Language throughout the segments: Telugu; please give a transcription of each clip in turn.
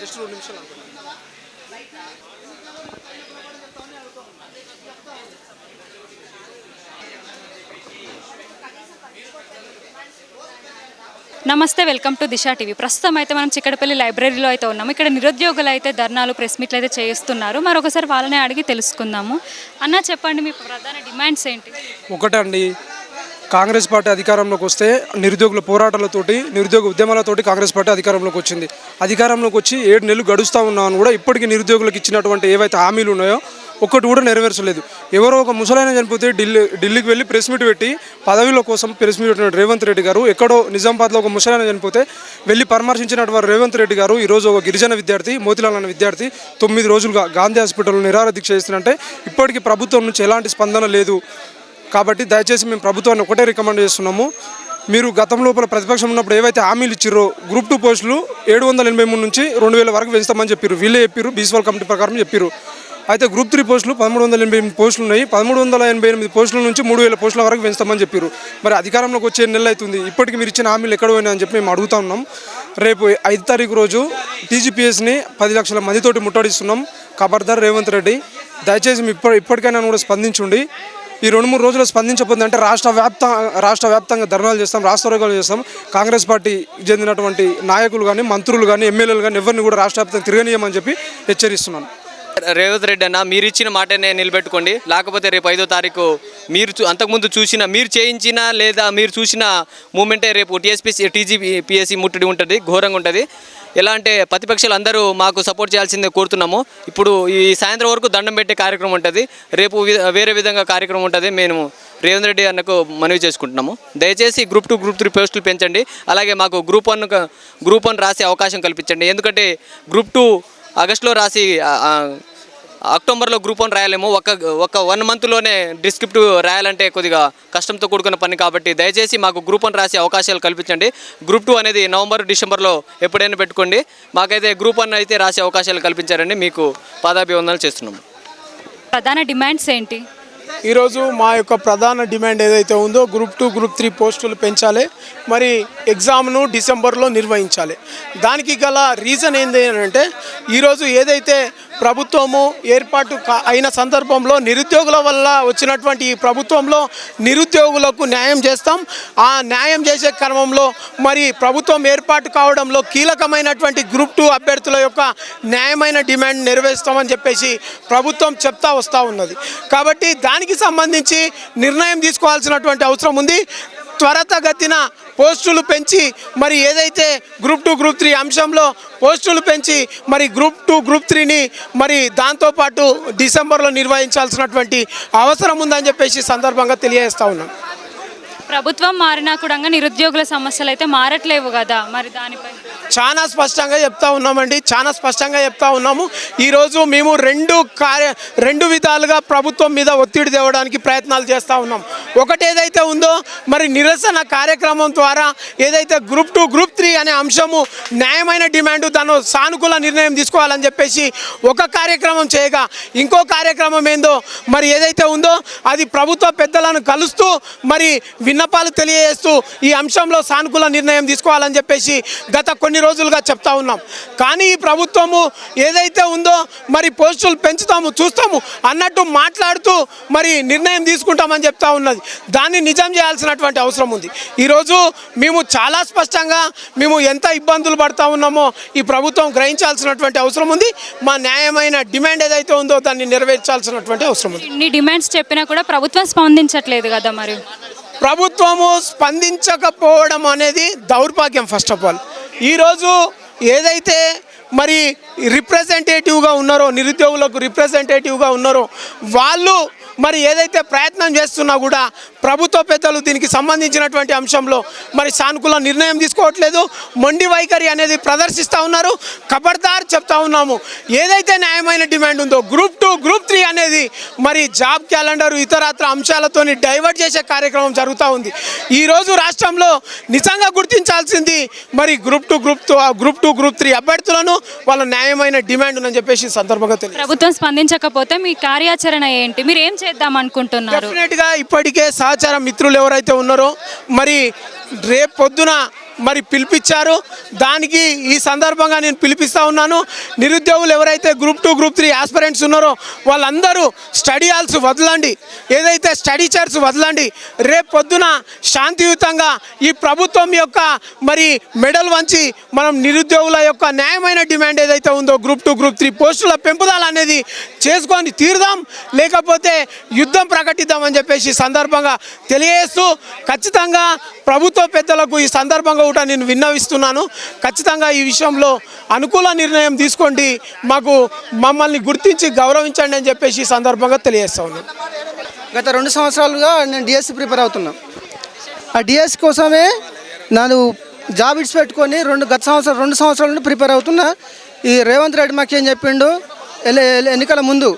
జస్ట్ 2 నిమిషాలు. నమస్తే, వెల్కమ్ టు దిశా టీవీ. ప్రస్తుతం అయితే మనం చిక్కడపల్లి లైబ్రరీలో అయితే ఉన్నాము. ఇక్కడ నిరుద్యోగులు అయితే ధర్నాలు, ప్రెస్ మీట్లు అయితే చేస్తున్నారు. మరొకసారి వాళ్ళనే అడిగి తెలుసుకుందాము. అన్న, చెప్పండి, మీ ప్రధాన డిమాండ్స్ ఏంటి? ఒకటండి, కాంగ్రెస్ పార్టీ అధికారంలోకి వస్తే నిరుద్యోగుల పోరాటాలతోటి, నిరుద్యోగ ఉద్యమాలతోటి కాంగ్రెస్ పార్టీ అధికారంలోకి వచ్చింది. అధికారంలోకి వచ్చి 7 నెలలు గడుస్తూ ఉన్నాను కూడా ఇప్పటికీ నిరుద్యోగులకు ఇచ్చినటువంటి ఏవైతే హామీలు ఉన్నాయో ఒక్కటి కూడా నెరవేర్చలేదు. ఎవరో ఒక ముసలైన చనిపోతే ఢిల్లీకి వెళ్ళి ప్రెస్ మీట్ పెట్టి పదవిలో కోసం ప్రెస్ మీట్ పెట్టిన రేవంత్ రెడ్డి గారు, ఎక్కడో నిజామాబాద్లో ఒక ముసలైన చనిపోతే వెళ్ళి పరామర్శించినటువంటి రేవంత్ రెడ్డి గారు ఈరోజు ఒక గిరిజన విద్యార్థి, మోతిలాల్ అన్న విద్యార్థి 9 రోజులుగా గాంధీ హాస్పిటల్లో నిరాహార దీక్ష చేస్తున్నంటే ఇప్పటికీ ప్రభుత్వం నుంచి ఎలాంటి స్పందన లేదు. కాబట్టి దయచేసి మేము ప్రభుత్వాన్ని ఒకటే రికమెండ్ చేస్తున్నాము, మీరు గతం లోపల ప్రతిపక్షం ఉన్నప్పుడు ఏవైతే హామీలు ఇచ్చిరో గ్రూప్ 2 పోస్టులు 783 నుంచి 2000 వరకు పెంచుతామని చెప్పారు. వీళ్ళే చెప్పారు, బీసీవాల్ కమిటీ ప్రకారం చెప్పారు. అయితే గ్రూప్ 3 పోస్టులు 1388 పోస్టులు ఉన్నాయి. 1388 పోస్టుల నుంచి 3000 పోస్టుల వరకు పెంచుతామని చెప్పారు. మరి అధికారంలోకి వచ్చే 7 నెలలు అవుతుంది, ఇప్పటికి మీరు ఇచ్చిన హామీలు ఎక్కడ పోయినా అని చెప్పి మేము అడుగుతా ఉన్నాం. రేపు 5 తారీఖు రోజు టీజీపీఎస్ని 10 లక్షల మందితోటి ముట్టడిస్తున్నాం. ఖబర్దార్ రేవంత్ రెడ్డి, దయచేసి ఇప్పటికైనా కూడా స్పందించండి. ఈ 2-3 రోజులు స్పందించకపోతే అంటే రాష్ట్ర వ్యాప్తంగా ధర్నాలు చేస్తాం, రాష్ట్రోగాలు చేస్తాం. కాంగ్రెస్ పార్టీ చెందినటువంటి నాయకులు కానీ, మంత్రులు కానీ, ఎమ్మెల్యేలు కానీ ఎవరిని కూడా రాష్ట్ర వ్యాప్తంగా తిరగనీయమని చెప్పి హెచ్చరిస్తున్నాను. రేవంత్ రెడ్డి అన్న, మీరు ఇచ్చిన మాటనే నిలబెట్టుకోండి. లేకపోతే రేపు 5వ తారీఖు మీరు అంతకుముందు చూసిన, మీరు చేయించిన లేదా మీరు చూసిన మూమెంటే రేపు టీజీపీఎస్సీ ముట్టడి ఉంటుంది, ఘోరంగా ఉంటుంది. ఎలా అంటే ప్రతిపక్షాలు అందరూ మాకు సపోర్ట్ చేయాల్సిందే కోరుతున్నాము. ఇప్పుడు ఈ సాయంత్రం వరకు దండం పెట్టే కార్యక్రమం ఉంటుంది, రేపు వేరే విధంగా కార్యక్రమం ఉంటుంది. మేము రేవంత్ రెడ్డి అన్నకు మనవి చేసుకుంటున్నాము, దయచేసి గ్రూప్ 2, గ్రూప్ 3 పోస్టులు పెంచండి. అలాగే మాకు గ్రూప్ 1 రాసే అవకాశం కల్పించండి. ఎందుకంటే గ్రూప్ 2 ఆగస్టులో రాసి అక్టోబర్లో గ్రూప్ 1 రాయలేము. ఒక 1 మంత్లోనే డిస్క్రిప్టివ్ రాయాలంటే కొద్దిగా కష్టంతో కూడుకున్న పని. కాబట్టి దయచేసి మాకు గ్రూప్ 1 రాసే అవకాశాలు కల్పించండి. గ్రూప్ 2 అనేది నవంబర్, డిసెంబర్లో ఎప్పుడైనా పెట్టుకోండి. మాకైతే గ్రూప్ 1 అయితే రాసే అవకాశాలు కల్పించారండి. మీకు పాదాభివందనలు చేస్తున్నాము. ప్రధాన డిమాండ్స్ ఏంటి? ఈరోజు మా యొక్క ప్రధాన డిమాండ్ ఏదైతే ఉందో గ్రూప్ 2, గ్రూప్ 3 పోస్టులు పెంచాలి, మరి ఎగ్జామ్ను డిసెంబర్లో నిర్వహించాలి. దానికి గల రీజన్ ఏంటి అంటే ఈరోజు ఏదైతే ప్రభుత్వము ఏర్పాటు అయిన సందర్భంలో నిరుద్యోగుల వల్ల వచ్చినటువంటి ఈ ప్రభుత్వంలో నిరుద్యోగులకు న్యాయం చేస్తాం. ఆ న్యాయం చేసే క్రమంలో మరి ప్రభుత్వం ఏర్పాటు కావడంలో కీలకమైనటువంటి గ్రూప్ 2 అభ్యర్థుల యొక్క న్యాయమైన డిమాండ్ నెరవేరుస్తామని చెప్పేసి ప్రభుత్వం చెప్తా వస్తూ ఉన్నది. కాబట్టి దానికి సంబంధించి నిర్ణయం తీసుకోవాల్సినటువంటి అవసరం ఉంది. త్వరితగతిన పోస్టులు పెంచి మరి ఏదైతే గ్రూప్ 2, గ్రూప్ 3 అంశంలో పోస్టులు పెంచి మరి గ్రూప్ 2, గ్రూప్ 3ని మరి దాంతోపాటు డిసెంబర్లో నిర్వహించాల్సినటువంటి అవసరం ఉందని చెప్పేసి సందర్భంగా తెలియజేస్తూ ఉన్నాం. ప్రభుత్వం మారినా కూడా నిరుద్యోగుల సమస్యలు అయితే మారట్లేవు కదా, మరి దానిపై చాలా స్పష్టంగా చెప్తా ఉన్నామండి, చాలా స్పష్టంగా చెప్తా ఉన్నాము. ఈరోజు మేము రెండు విధాలుగా ప్రభుత్వం మీద ఒత్తిడి తేవడానికి ప్రయత్నాలు చేస్తూ ఉన్నాం. ఒకటి ఏదైతే ఉందో మరి నిరసన కార్యక్రమం ద్వారా ఏదైతే గ్రూప్ 2, గ్రూప్ 3 అనే అంశము న్యాయమైన డిమాండ్, దాని సానుకూల నిర్ణయం తీసుకోవాలని చెప్పేసి ఒక కార్యక్రమం చేయగా, ఇంకో కార్యక్రమం ఏందో మరి ఏదైతే ఉందో అది ప్రభుత్వ పెద్దలను కలుస్తూ మరి విన్నపాలు తెలియజేస్తూ ఈ అంశంలో సానుకూల నిర్ణయం తీసుకోవాలని చెప్పేసి గత కొన్ని రోజులుగా చెప్తా ఉన్నాం. కానీ ఈ ప్రభుత్వము ఏదైతే ఉందో మరి పోస్టులు పెంచుతాము, చూస్తాము అన్నట్టు మాట్లాడుతూ మరి నిర్ణయం తీసుకుంటామని చెప్తా ఉన్నది. దాన్ని నిజం చేయాల్సినటువంటి అవసరం ఉంది. ఈరోజు మేము చాలా స్పష్టంగా మేము ఎంత ఇబ్బందులు పడతా ఉన్నామో ఈ ప్రభుత్వం గ్రహించాల్సినటువంటి అవసరం ఉంది. మా న్యాయమైన డిమాండ్ ఏదైతే ఉందో దాన్ని నెరవేర్చాల్సినటువంటి అవసరం ఉంది. ఇన్ని డిమాండ్స్ చెప్పినా కూడా ప్రభుత్వం స్పందించట్లేదు కదా. మరి ప్రభుత్వము స్పందించకపోవడం అనేది దౌర్భాగ్యం. ఫస్ట్ ఆఫ్ ఆల్ ఈరోజు ఏదైతే మరి రిప్రజెంటేటివ్గా ఉన్నారో, నిరుద్యోగులకు రిప్రజెంటేటివ్గా ఉన్నారో వాళ్ళు మరి ఏదైతే ప్రయత్నం చేస్తున్నా కూడా ప్రభుత్వ పెద్దలు దీనికి సంబంధించినటువంటి అంశంలో మరి సానుకూల నిర్ణయం తీసుకోవట్లేదు. మొండి వైఖరి అనేది ప్రదర్శిస్తూ ఉన్నారు. ఖబర్దార్ చెప్తా ఉన్నాము, ఏదైతే న్యాయమైన డిమాండ్ ఉందో గ్రూప్ 2, గ్రూప్ 3 అనేది మరి జాబ్ క్యాలెండర్ ఇతరత్ర అంశాలతో డైవర్ట్ చేసే కార్యక్రమం జరుగుతూ ఉంది. ఈరోజు రాష్ట్రంలో నిజంగా గుర్తించాల్సింది మరి గ్రూప్ 2, గ్రూప్ 3 అభ్యర్థులను వాళ్ళ న్యాయమైన డిమాండ్ ఉందని చెప్పేసి సందర్భంగా తెలియదు. ప్రభుత్వం స్పందించకపోతే మీ కార్యాచరణ ఏంటి? మీరు ఏం చేద్దాం అనుకుంటున్నారు? డెఫినెట్గా ఇప్పటికే సహచార మిత్రులు ఎవరైతే ఉన్నారో మరి రేపు పొద్దున మరి పిలిపించారు. దానికి ఈ సందర్భంగా నేను పిలిపిస్తూ ఉన్నాను. నిరుద్యోగులు ఎవరైతే గ్రూప్ 2 గ్రూప్ 3 ఆస్పిరెంట్స్ ఉన్నారో వాళ్ళందరూ స్టడీ హాల్స్ వదలండి, ఏదైతే స్టడీ చైర్స్ వదలండి. రేపు పొద్దున శాంతియుతంగా ఈ ప్రభుత్వం యొక్క మరి మెడల్ వంచి మనం నిరుద్యోగుల యొక్క న్యాయమైన డిమాండ్ ఏదైతే ఉందో గ్రూప్ 2 గ్రూప్ 3 పోస్టుల పెంపుదల అనేది చేసుకొని తీరుదాం, లేకపోతే యుద్ధం ప్రకటిద్దామని చెప్పేసి సందర్భంగా తెలియజేస్తూ ఖచ్చితంగా ప్రభుత్వ పెద్దలకు ఈ సందర్భంగా కూడా నేను విన్నవిస్తున్నాను. ఖచ్చితంగా ఈ విషయంలో అనుకూల నిర్ణయం తీసుకోండి, మమ్మల్ని గుర్తించి గౌరవించండి అని చెప్పేసి ఈ సందర్భంగా తెలియజేస్తా ఉన్నాను. గత 2 సంవత్సరాలుగా నేను డిఎస్సి ప్రిపేర్ అవుతున్నా. ఆ డిఎస్సి కోసమే నేను జాబ్ ఇడ్స్ పెట్టుకొని 2 సంవత్సరాల నుండి ప్రిపేర్ అవుతున్నా. ఈ రేవంత్ రెడ్డి మాకేం చెప్పిండు, ఎన్నికల ముందు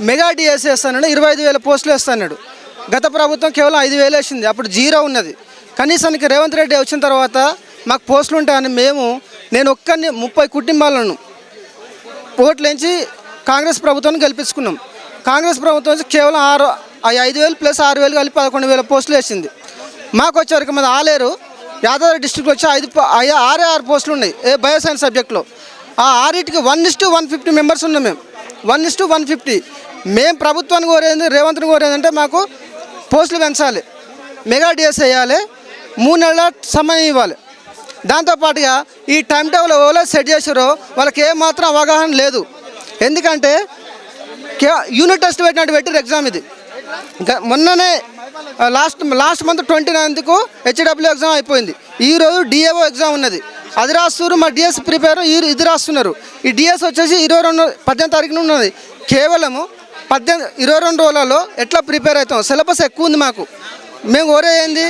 మెగా డిఎస్సి వేస్తాడు, 25,000 పోస్టులు వేస్తాడు. గత ప్రభుత్వం కేవలం 5,000 వేసింది, అప్పుడు 0 ఉన్నది. కనీసానికి రేవంత్ రెడ్డి వచ్చిన తర్వాత మాకు పోస్టులు ఉంటాయని నేను ఒక్కరిని 30 కుటుంబాలను ఓట్లేంచి కాంగ్రెస్ ప్రభుత్వాన్ని గెలిపించుకున్నాం. కాంగ్రెస్ ప్రభుత్వం వచ్చి కేవలం 5,000 ప్లస్ 6,000 కలిపి 11,000 పోస్టులు వేసింది. మాకు వచ్చేవరకు మన ఆలేరు యాదాద్రి డిస్ట్రిక్ట్ వచ్చి 6 పోస్టులు ఉన్నాయి బయోసైన్స్ సబ్జెక్ట్లో. ఆ 6టికి 1:150 మెంబర్స్ ఉన్నాం మేము, 1:150. మేము ప్రభుత్వాన్ని కోరేది, రేవంత్ని కోరేది అంటే మాకు పోస్టులు పెంచాలి, మెగా డిఎస్ వేయాలి, 3 నెలల సమయం ఇవ్వాలి. దాంతోపాటుగా ఈ టైం టేబుల్ ఎవరో సెట్ చేసారో వాళ్ళకి ఏమాత్రం అవగాహన లేదు. ఎందుకంటే యూనిట్ టెస్ట్ పెట్టిన ఎగ్జామ్ ఇది. మొన్ననే లాస్ట్ మంత్ 29కు హెచ్డబ్ల్యూ ఎగ్జామ్ అయిపోయింది. ఈరోజు డిఏఓ ఎగ్జామ్ ఉన్నది, అది రాస్తున్నారు. మా డిఎస్ ప్రిపేర్ ఇది రాస్తున్నారు. ఈ డిఎస్ వచ్చేసి 18 తారీఖున ఉన్నది. కేవలము 22 రోజులలో ఎట్లా ప్రిపేర్ అవుతాం? సిలబస్ ఎక్కువ ఉంది మాకు. మేము కోరేది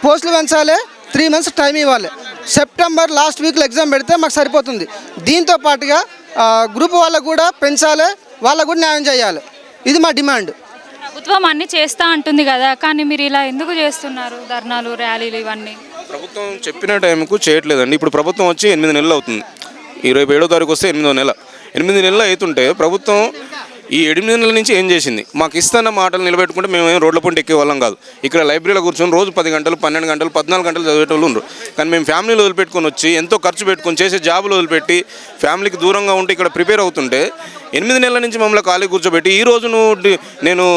పోస్టులు పెంచాలి, 3 మంత్స్ టైం ఇవ్వాలి. సెప్టెంబర్ లాస్ట్ వీక్లో ఎగ్జామ్ పెడితే మాకు సరిపోతుంది. దీంతో పాటుగా గ్రూప్ వాళ్ళకు కూడా పెంచాలి, వాళ్ళకు కూడా న్యాయం చేయాలి. ఇది మా డిమాండ్. ప్రభుత్వం అన్నీ చేస్తా అంటుంది కదా, కానీ మీరు ఇలా ఎందుకు చేస్తున్నారు ధర్నాలు, ర్యాలీలు ఇవన్నీ? ప్రభుత్వం చెప్పిన టైంకు చేయట్లేదండి. ఇప్పుడు ప్రభుత్వం వచ్చి 8 నెలలు అవుతుంది. 27వ తారీఖు వస్తే 8వ నెల. 8 నెలలు అవుతుంటే ప్రభుత్వం ఈ 8 నెలల నుంచి ఏం చేసింది? మాకు ఇస్తున్న మాటలు నిలబెట్టుకుంటే మేము ఏం రోడ్ల పొంటి ఎక్కే వాళ్ళం కాదు. ఇక్కడ లైబ్రరీలో కూర్చొని రోజు 10 గంటలు 12 గంటలు 14 గంటలు చదివేటోళ్ళు ఉన్నారు. కానీ మేము ఫ్యామిలీలో వదిలిపెట్టుకొని వచ్చి ఎంతో ఖర్చు పెట్టుకొని చేసే జాబులు వదిలిపెట్టి ఫ్యామిలీకి దూరంగా ఉంటే ఇక్కడ ప్రిపేర్ అవుతుంటే 8 నెలల నుంచి మమ్మల్ని ఖాళీ కూర్చోబెట్టి ఈరోజు నేను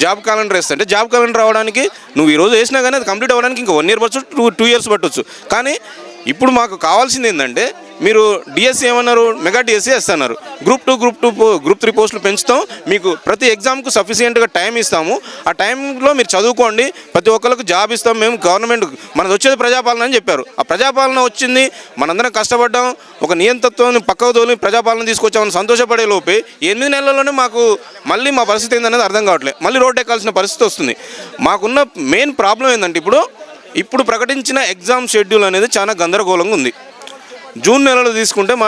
జాబ్ క్యాలెండర్ వేస్తుంటే జాబ్ క్యాలెండర్ రావడానికి నువ్వు ఈరోజు వేసినా కానీ అది కంప్లీట్ అవ్వడానికి ఇంకా 1 ఇయర్ పట్టచ్చు, 2 ఇయర్స్ పట్టవచ్చు. కానీ ఇప్పుడు మాకు కావాల్సింది ఏంటంటే మీరు డిఎస్సి ఏమన్నారు, మెగా డిఎస్సి వేస్తున్నారు. గ్రూప్ 2 గ్రూప్ 3 పోస్టులు పెంచుతాం, మీకు ప్రతి ఎగ్జామ్కు సఫిషియెంట్గా టైం ఇస్తాము. ఆ టైంలో మీరు చదువుకోండి, ప్రతి ఒక్కరికి జాబ్ ఇస్తాం. మేము గవర్నమెంట్ మనది వచ్చేది ప్రజాపాలన అని చెప్పారు. ఆ ప్రజాపాలన వచ్చింది, మనందరం కష్టపడ్డాం, ఒక నియంతత్వాన్ని పక్కకు తోలి ప్రజాపాలన తీసుకొచ్చామని సంతోషపడే లోపే 8 నెలల్లోనే మాకు మళ్ళీ మా పరిస్థితి ఏందనేది అర్థం కావట్లేదు. మళ్ళీ రోడ్డు ఎక్కాల్సిన పరిస్థితి వస్తుంది. మాకున్న మెయిన్ ప్రాబ్లం ఏంటంటే ఇప్పుడు ప్రకటించిన ఎగ్జామ్ షెడ్యూల్ అనేది చాలా గందరగోళంగా ఉంది. జూన్ నెలలో తీసుకుంటే మా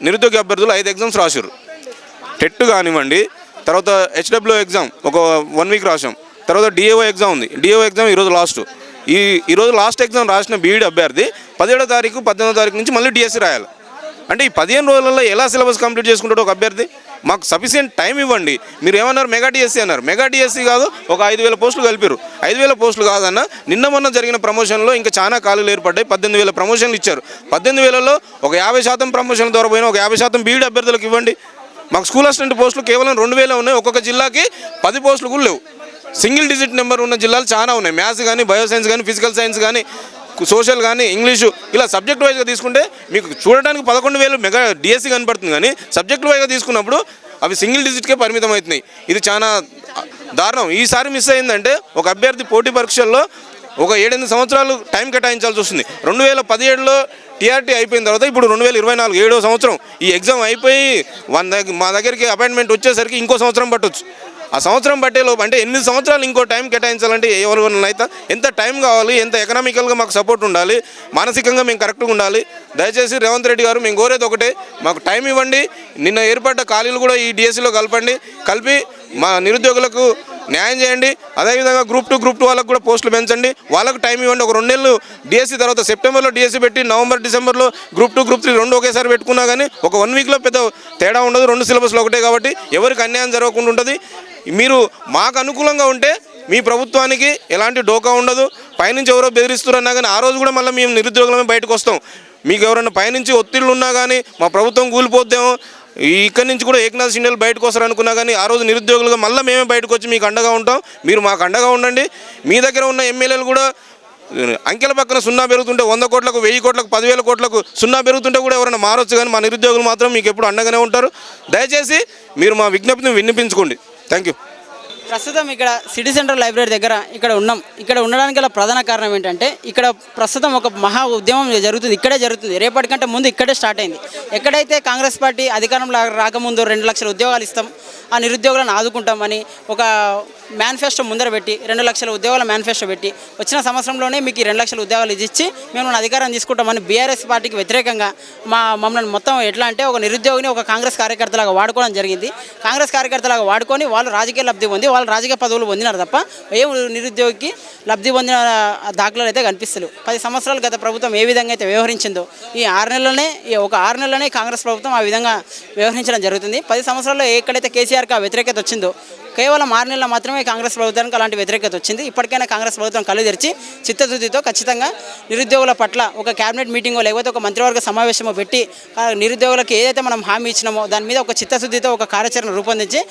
నిరుద్యోగ అభ్యర్థులు 5 ఎగ్జామ్స్ రాశారు. టెట్ కానివ్వండి, తర్వాత హెచ్డబ్ల్యూ ఎగ్జామ్ ఒక 1 వీక్ రాసాం. తర్వాత డిఏఓ ఎగ్జామ్ ఉంది. డిఏఓ ఎగ్జామ్ ఈరోజు ఈరోజు లాస్ట్ ఎగ్జామ్ రాసిన బీఈడి అభ్యర్థి 17వ తారీఖు 18వ తారీఖు నుంచి మళ్ళీ డిఎస్సి రాయాలి. అంటే ఈ 15 రోజులలో ఎలా సిలబస్ కంప్లీట్ చేసుకుంటాడు ఒక అభ్యర్థి? మాకు సఫిషియెంట్ టైం ఇవ్వండి. మీరు ఏమన్నారు, మెగా డిఎస్సి అన్నారు. మెగా డిఎస్సి కాదు, ఒక 5,000 పోస్టులు కలిపారు. 5,000 పోస్టులు కాదన్న, మొన్న జరిగిన ప్రమోషన్లో ఇంకా చాలా ఖాళీలు ఏర్పడ్డాయి. 18,000 ప్రమోషన్లు ఇచ్చారు. 18,000లో ఒక 50% ప్రమోషన్ల ద్వారా పోయినా ఒక 50% బీఈడి అభ్యర్థులకు ఇవ్వండి. మాకు స్కూల్ అసిస్టెంట్ పోస్టులు కేవలం 2,000 ఉన్నాయి. ఒక్కొక్క జిల్లాకి 10 పోస్టులు కూడా లేవు. సింగిల్ డిజిట్ నెంబర్ ఉన్న జిల్లాలు చాలా ఉన్నాయి. మ్యాథ్స్ కానీ, బయోసైన్స్ కానీ, ఫిజికల్ సైన్స్ కానీ, సోషల్ కానీ, ఇంగ్లీషు, ఇలా సబ్జెక్ట్ వైజ్గా తీసుకుంటే మీకు చూడడానికి 11,000 మెగా డిఎస్సి కనపడుతుంది. కానీ సబ్జెక్ట్ వైజ్గా తీసుకున్నప్పుడు అవి సింగిల్ డిజిట్కే పరిమితం అవుతున్నాయి. ఇది చాలా దారుణం. ఈసారి మిస్ అయిందంటే ఒక అభ్యర్థి పోటీ పరీక్షల్లో ఒక 7-8 సంవత్సరాలు టైం కేటాయించాల్సి వస్తుంది. 2017లో టీఆర్టీ అయిపోయిన తర్వాత ఇప్పుడు 2024 7వ సంవత్సరం ఈ ఎగ్జామ్ అయిపోయి మా దగ్గరికి అపాయింట్మెంట్ వచ్చేసరికి ఇంకో సంవత్సరం పట్టవచ్చు. ఆ సంవత్సరం పట్టేలోపు అంటే 8 సంవత్సరాలు ఇంకో టైం కేటాయించాలంటే ఎవరినైతే ఎంత టైం కావాలి, ఎంత ఎకనామికల్గా మాకు సపోర్ట్ ఉండాలి, మానసికంగా మేము కరెక్ట్గా ఉండాలి. దయచేసి రేవంత్ రెడ్డి గారు మేము కోరేది ఒకటే, మాకు టైం ఇవ్వండి. నిన్న ఏర్పడ్డ ఖాళీలు కూడా ఈ డిఎస్సిలో కలిపి మా నిరుద్యోగులకు న్యాయం చేయండి. అదేవిధంగా గ్రూప్ 2 వాళ్ళకు కూడా పోస్టులు పెంచండి, వాళ్ళకు టైం ఇవ్వండి. ఒక 2 నెలలు డిఎస్సి తర్వాత సెప్టెంబర్లో డిఎస్సి పెట్టి నవంబర్ డిసెంబర్లో గ్రూప్ 2 గ్రూప్ 3 రెండు ఒకేసారి పెట్టుకున్నా కానీ ఒక 1 వీక్లో పెద్ద తేడా ఉండదు. 2 సిలబస్లు ఒకటే కాబట్టి ఎవరికి అన్యాయం జరగకుండా ఉంటుంది. మీరు మాకు అనుకూలంగా ఉంటే మీ ప్రభుత్వానికి ఎలాంటి డోకా ఉండదు. పైనుంచి ఎవరో బెదిరిస్తున్నారన్నా కానీ ఆ రోజు కూడా మళ్ళీ మేము నిరుద్యోగులమే బయటకు వస్తాం. మీకు ఎవరైనా పైనుంచి ఒత్తిళ్ళు ఉన్నా కానీ మా ప్రభుత్వం కూలిపోద్దేమో, ఇక్కడి నుంచి కూడా ఏకనాథ్ షిండేలు బయటకు వస్తారనుకున్నా కానీ ఆ రోజు నిరుద్యోగులుగా మళ్ళీ మేమే బయటకు వచ్చి మీకు అండగా ఉంటాం. మీరు మాకు అండగా ఉండండి. మీ దగ్గర ఉన్న ఎమ్మెల్యేలు కూడా అంకెల పక్కన సున్నా పెరుగుతుంటే 100 కోట్లకు 1000 కోట్లకు 10,000 కోట్లకు సున్నా పెరుగుతుంటే కూడా ఎవరైనా మారొచ్చు, కానీ మా నిరుద్యోగులు మాత్రం మీకు ఎప్పుడు అండగానే ఉంటారు. దయచేసి మీరు మా విజ్ఞప్తిని విన్నపించుకోండి. Thank you. ప్రస్తుతం ఇక్కడ సిటీ సెంటర్ లైబ్రరీ దగ్గర ఇక్కడ ఉన్నాం. ఇక్కడ ఉండడానికి గల ప్రధాన కారణం ఏంటంటే ఇక్కడ ప్రస్తుతం ఒక మహా ఉద్యమం జరుగుతుంది. ఇక్కడే జరుగుతుంది. రేపటికంటే ముందు ఇక్కడే స్టార్ట్ అయింది. ఎక్కడైతే కాంగ్రెస్ పార్టీ అధికారంలో రాకముందు 2 లక్షల ఉద్యోగాలు ఇస్తాం, ఆ నిరుద్యోగులను ఆదుకుంటామని ఒక మేనిఫెస్టో ముందర పెట్టి 2 లక్షల ఉద్యోగాల మేనిఫెస్టో పెట్టి వచ్చిన సంవత్సరంలోనే మీకు 2 లక్షల ఉద్యోగాలు ఇచ్చి మేము అధికారం తీసుకుంటామని బీఆర్ఎస్ పార్టీకి వ్యతిరేకంగా మమ్మల్ని మొత్తం ఎట్లా అంటే ఒక నిరుద్యోగిని ఒక కాంగ్రెస్ కార్యకర్తలాగా వాడుకోవడం జరిగింది. కాంగ్రెస్ కార్యకర్తలాగా వాడుకొని వాళ్ళు రాజకీయ లబ్ధి పొంది వాళ్ళు రాజకీయ పదవులు పొందినారు తప్ప ఏం నిరుద్యోగికి లబ్ధి పొందిన దాఖలాలు అయితే కనిపిస్తలేవు. 10 సంవత్సరాలు గత ప్రభుత్వం ఏ విధంగా అయితే వ్యవహరించిందో ఈ 6 నెలలనే కాంగ్రెస్ ప్రభుత్వం ఆ విధంగా వ్యవహరించడం జరుగుతుంది. 10 సంవత్సరాల్లో ఎక్కడైతే కేసీఆర్కి ఆ వ్యతిరేకత వచ్చిందో కేవలం 6 నెలల మాత్రమే కాంగ్రెస్ ప్రభుత్వానికి అలాంటి వ్యతిరేకత వచ్చింది. ఇప్పటికైనా కాంగ్రెస్ ప్రభుత్వం కళ్ళు తెరిచి చిత్తశుద్ధితో ఖచ్చితంగా నిరుద్యోగుల పట్ల ఒక క్యాబినెట్ మీటింగో లేకపోతే ఒక మంత్రివర్గ సమావేశమో పెట్టి నిరుద్యోగులకు ఏదైతే మనం హామీ ఇచ్చినామో దాని మీద ఒక చిత్తశుద్ధితో ఒక కార్యాచరణ రూపొందించి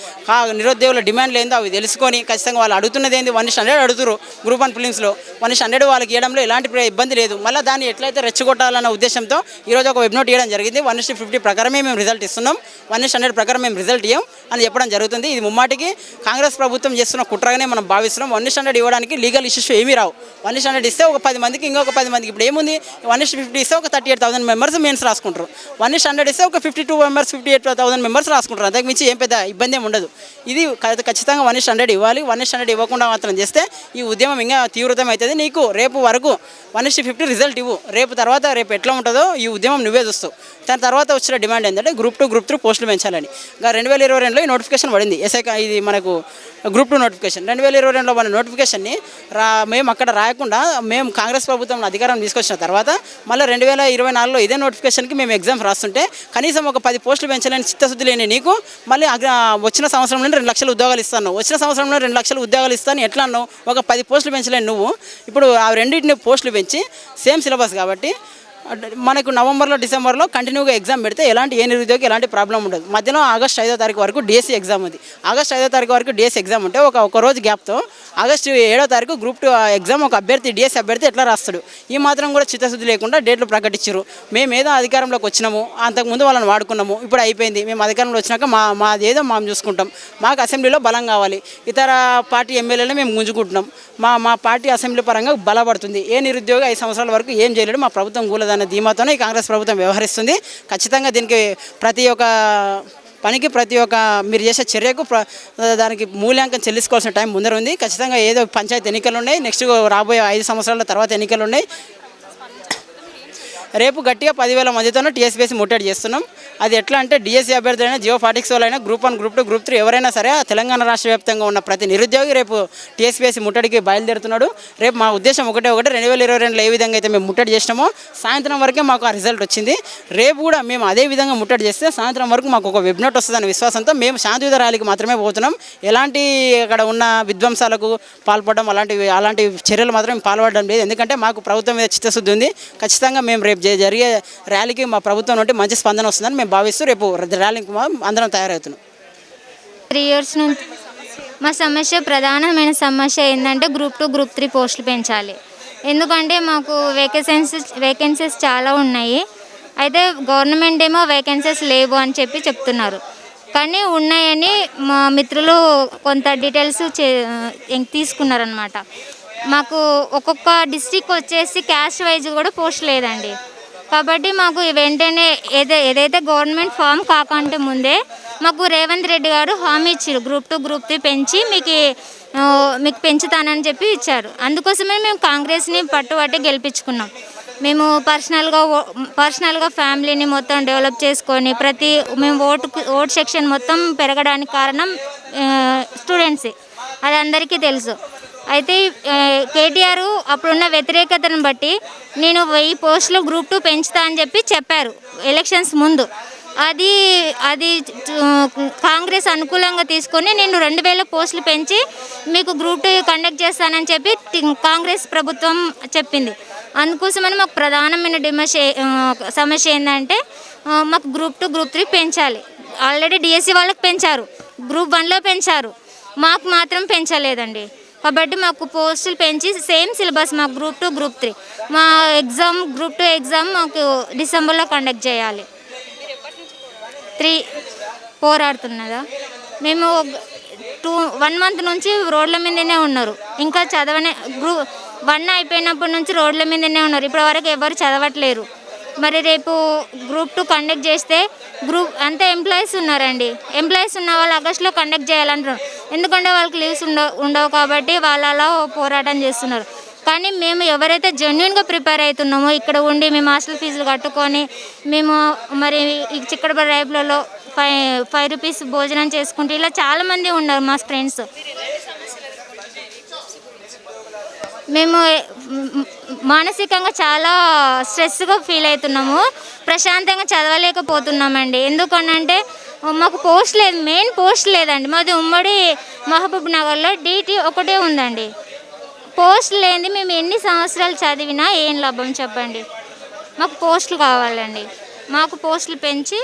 నిరుద్యోగుల డిమాండ్లు ఏందో అవి తెలుసుకొని ఖచ్చితంగా వాళ్ళు అడుగుతున్నది ఏంది 1:100 అడుగుతారు. గ్రూప్ 1 ఫిలిమ్స్లో 1:100 వాళ్ళకి ఇవ్వడంలో ఎలాంటి ఇబ్బంది లేదు. మళ్ళీ దాన్ని ఎట్లయితే రెచ్చగొట్టాలన్న ఉద్దేశంతో ఈరోజు ఒక వెబ్ నోట్ ఇవ్వడం జరిగింది. 1:50 ప్రకారమే మేము రిజల్ట్ ఇస్తున్నాం, 1:100 ప్రకారం మేము రిజల్ట్ ఇవ్వం అని చెప్పడం జరుగుతుంది. ఇది ముమ్మాటికి కాంగ్రెస్ ప్రభుత్వం చేస్తున్న కుట్రగానే మనం భావిస్తున్నాం. 1:100 ఇవ్వడానికి లీగల్ ఇష్యూస్ ఏమీ రావు. 1:100 ఇస్తే ఒక 10 మందికి ఇంకొక 10 మందికి ఇప్పుడు ఏముంది 1:50 ఇస్తే ఒక 38,000 మెంబర్స్ మెయిన్స్ రాసుకుంటారు. 1:100 ఇస్తే ఒక 52 మెంబర్స్ 58,000 మెంబర్స్ రాసుకుంటారు. అంతకు మించి ఏం పెద్ద ఇబ్బంది ఏమి ఉండదు. ఇది ఖచ్చితంగా 1:100 ఇవ్వాలి. 1:100 ఇవ్వకుండా మాత్రం చేస్తే ఈ ఉద్యమం ఇంకా తీవ్రతం అవుతుంది. నీకు రేపు వరకు 1:50 రిజల్ట్ ఇవ్వు. రేపు ఎట్లా ఉంటుందో ఈ ఉద్యమం నువ్వే చూస్తావు. దాని తర్వాత వచ్చిన డిమాండ్ ఏంటంటే గ్రూప్ 2 గ్రూప్ 3 పోస్టులు పెంచాలని. 2022లో ఈ నోటిఫికేషన్ పడింది. ఇది మనకు గ్రూప్ 2 నోటిఫికేషన్. 2022లో మన నోటిఫికేషన్ని మేము అక్కడ రాయకుండా మేము కాంగ్రెస్ ప్రభుత్వం అధికారం తీసుకొచ్చిన తర్వాత మళ్ళీ 2024లో ఇదే నోటిఫికేషన్కి మేము ఎగ్జామ్స్ రాస్తుంటే కనీసం ఒక 10 పోస్టులు పెంచాలని చిత్తశుద్ధి లేని నీకు మళ్ళీ వచ్చిన సంవత్సరంలో 2 లక్షల ఉద్యోగాలు ఇస్తాను. వచ్చిన సంవత్సరంలో 2 లక్షల ఉద్యోగాలు ఇస్తాను ఎట్లా అన్నావు? ఒక 10 పోస్టులు పెంచలేని నువ్వు ఇప్పుడు ఆ రెండింటిని పోస్టులు పెంచి సేమ్ సిలబస్ కాబట్టి మనకు నవంబర్లో డిసెంబర్లో కంటిన్యూగా ఎగ్జామ్ పెడితే ఏ నిరుద్యోగి ఎలాంటి ప్రాబ్లం ఉండదు. మధ్యలో ఆగస్టు 5వ తారీఖు వరకు డిఎస్సి ఎగ్జామ్ ఉంది. ఆగస్టు 5వ తారీఖు వరకు డిఎస్సి ఎగ్జామ్ ఉంటే ఒక రోజు గ్యాప్తో ఆగస్టు 7వ తారీఖు గ్రూప్ 2 ఎగ్జామ్ ఒక డిఎస్సి అభ్యర్థి ఎట్లా రాస్తాడు? ఈ మాత్రం కూడా చిత్తశుద్ధి లేకుండా డేట్లు ప్రకటించారు. మేము ఏదో అధికారంలోకి వచ్చినాము, అంతకుముందు వాళ్ళని వాడుకున్నాము, ఇప్పుడు అయిపోయింది. మేము అధికారంలో వచ్చినాక మాదేదో మేము చూసుకుంటాం. మాకు అసెంబ్లీలో బలం కావాలి. ఇతర పార్టీ ఎమ్మెల్యేలను మేము గుంజుకుంటున్నాం. మా పార్టీ అసెంబ్లీ పరంగా బలపడుతుంది. ఏ నిరుద్యోగి 5 సంవత్సరాల వరకు ఏం చేయలేడు. మా ప్రభుత్వం కూలదన్న ధీమాతోనే ఈ కాంగ్రెస్ ప్రభుత్వం వ్యవహరిస్తుంది. ఖచ్చితంగా దీనికి ప్రతి ఒక్క పనికి ప్రతి ఒక్క మీరు చేసే చర్యకు దానికి మూల్యాంకం చెల్లించుకోవాల్సిన టైం ముందర ఉంది. ఖచ్చితంగా ఏదో పంచాయతీ ఎన్నికలు ఉన్నాయి, నెక్స్ట్ రాబోయే 5 సంవత్సరాల తర్వాత ఎన్నికలు ఉన్నాయి. రేపు గట్టిగా 10,000 మందితోనే టీఎస్పీఎస్సీ ముట్టడి చేస్తున్నాం. అది ఎట్లా అంటే డిఎస్సీ అభ్యర్థులు అయినా జియో 46 వాళ్ళైనా గ్రూప్ 1 గ్రూప్ 2 గ్రూప్ 3 ఎవరైనా సరే తెలంగాణ రాష్ట్ర వ్యాప్తంగా ఉన్న ప్రతి నిరుద్యోగి రేపు టీఎస్పీఎస్సీ ముట్టడికి బయలుదేరుతున్నాడు. రేపు మా ఉద్దేశం ఒకటే 2022లో ఏ విధంగా అయితే మేము ముట్టడి చేసినామో సాయంత్రం వరకే మాకు ఆ రిజల్ట్ వచ్చింది. రేపు కూడా మేము అదే విధంగా ముట్టడి చేస్తే సాయంత్రం వరకు మాకు ఒక వెబ్ నోట్ వస్తుందనే విశ్వాసంతో మేము శాంతియుత ర్యాలీకి మాత్రమే పోతున్నాం. ఎలాంటి అక్కడ ఉన్న విధ్వంసాలకు పాల్పడడం అలాంటి చర్యలు మాత్రం పాల్పడడం లేదు. ఎందుకంటే మాకు ప్రభుత్వం మీద చిత్తశుద్ధి ఉంది. ఖచ్చితంగా మేము రేపు జరిగే ర్యాలీకి మా ప్రభుత్వం నుండి మంచి స్పందన వస్తుందని మేము భావిస్తూ రేపు ర్యాలీకి అందరం తయారవుతున్నాం. 3 years నుంచి మా ప్రధానమైన సమస్య ఏంటంటే గ్రూప్ 2 గ్రూప్ 3 పోస్టులు పెంచాలి. ఎందుకంటే మాకు వేకెన్సీస్ చాలా ఉన్నాయి. అయితే గవర్నమెంట్ ఏమో వేకెన్సీస్ లేవు అని చెప్తున్నారు. కానీ ఉన్నాయని మా మిత్రులు కొంత డీటెయిల్స్ తీసుకున్నారనమాట. మాకు ఒక్కొక్క డిస్ట్రిక్ట్ వచ్చేసి క్యాస్ట్ వైజ్ కూడా పోస్ట్ లేదండి. కాబట్టి మాకు వెంటనే ఏదైతే గవర్నమెంట్ ఫామ్ కాకంటే ముందే మాకు రేవంత్ రెడ్డి గారు హామీ ఇచ్చారు, గ్రూప్ 2 గ్రూప్ 3 పెంచి మీకు పెంచుతానని చెప్పి ఇచ్చారు. అందుకోసమే మేము కాంగ్రెస్ని పట్టుబట్టి గెలిపించుకున్నాం. మేము పర్సనల్గా ఫ్యామిలీని మొత్తం డెవలప్ చేసుకొని మేము ఓటు సెక్షన్ మొత్తం పెరగడానికి కారణం స్టూడెంట్సే, అది అందరికీ తెలుసు. అయితే కేటీఆర్ అప్పుడున్న వ్యతిరేకతను బట్టి నేను 1000 పోస్టులు గ్రూప్ 2 పెంచుతా అని చెప్పారు ఎలక్షన్స్ ముందు. అది అది కాంగ్రెస్ అనుకూలంగా తీసుకొని నేను 2000 పోస్టులు పెంచి మీకు గ్రూప్ 2 కండక్ట్ చేస్తానని చెప్పి కాంగ్రెస్ ప్రభుత్వం చెప్పింది. అందుకోసమని మాకు ప్రధానమైన సమస్య ఏంటంటే మాకు గ్రూప్ 2 గ్రూప్ 3 పెంచాలి. ఆల్రెడీ డిఎస్సి వాళ్ళకి పెంచారు, గ్రూప్ 1లో పెంచారు, మాకు మాత్రం పెంచలేదండి. కాబట్టి మాకు పోస్టులు పెంచి సేమ్ సిలబస్ మాకు గ్రూప్ 2 గ్రూప్ 3 మా గ్రూప్ 2 ఎగ్జామ్ మాకు డిసెంబర్లో కండక్ట్ చేయాలి. 3 పోరాడుతున్నదా మేము 1 మంత్ నుంచి రోడ్ల మీదనే ఉన్నారు. ఇంకా చదవనే గ్రూప్ 1 అయిపోయినప్పటి నుంచి రోడ్ల మీదనే ఉన్నారు. ఇప్పటి వరకు ఎవరు చదవట్లేరు. మరి రేపు గ్రూప్ 2 కండక్ట్ చేస్తే అంతా ఎంప్లాయీస్ ఉన్నారండి. ఎంప్లాయీస్ ఉన్న వాళ్ళు ఆగస్టులో కండక్ట్ చేయాలంటారు. ఎందుకంటే వాళ్ళకి లీవ్స్ ఉండవు కాబట్టి వాళ్ళు అలా పోరాటం చేస్తున్నారు. కానీ మేము ఎవరైతే జెన్యున్గా ప్రిపేర్ అవుతున్నామో ఇక్కడ ఉండి మేము హాస్టల్ ఫీజులు కట్టుకొని మేము మరి ఈ చిక్కడపల్లి రైపులలో 5 రూపీస్ భోజనం చేసుకుంటూ ఇలా చాలామంది ఉన్నారు మా ఫ్రెండ్స్. మేము మానసికంగా చాలా స్ట్రెస్గా ఫీల్ అవుతున్నాము, ప్రశాంతంగా చదవలేకపోతున్నామండి. ఎందుకనంటే మాకు పోస్ట్ లేదు, మెయిన్ పోస్ట్ లేదండి. మాది ఉమ్మడి మహబూబ్ నగర్లో DT ఒకటే ఉందండి. పోస్ట్ లేనిది మేము ఎన్ని సంవత్సరాలు చదివినా ఏం లాభం చెప్పండి. మాకు పోస్టులు కావాలండి. మాకు పోస్టులు పెంచి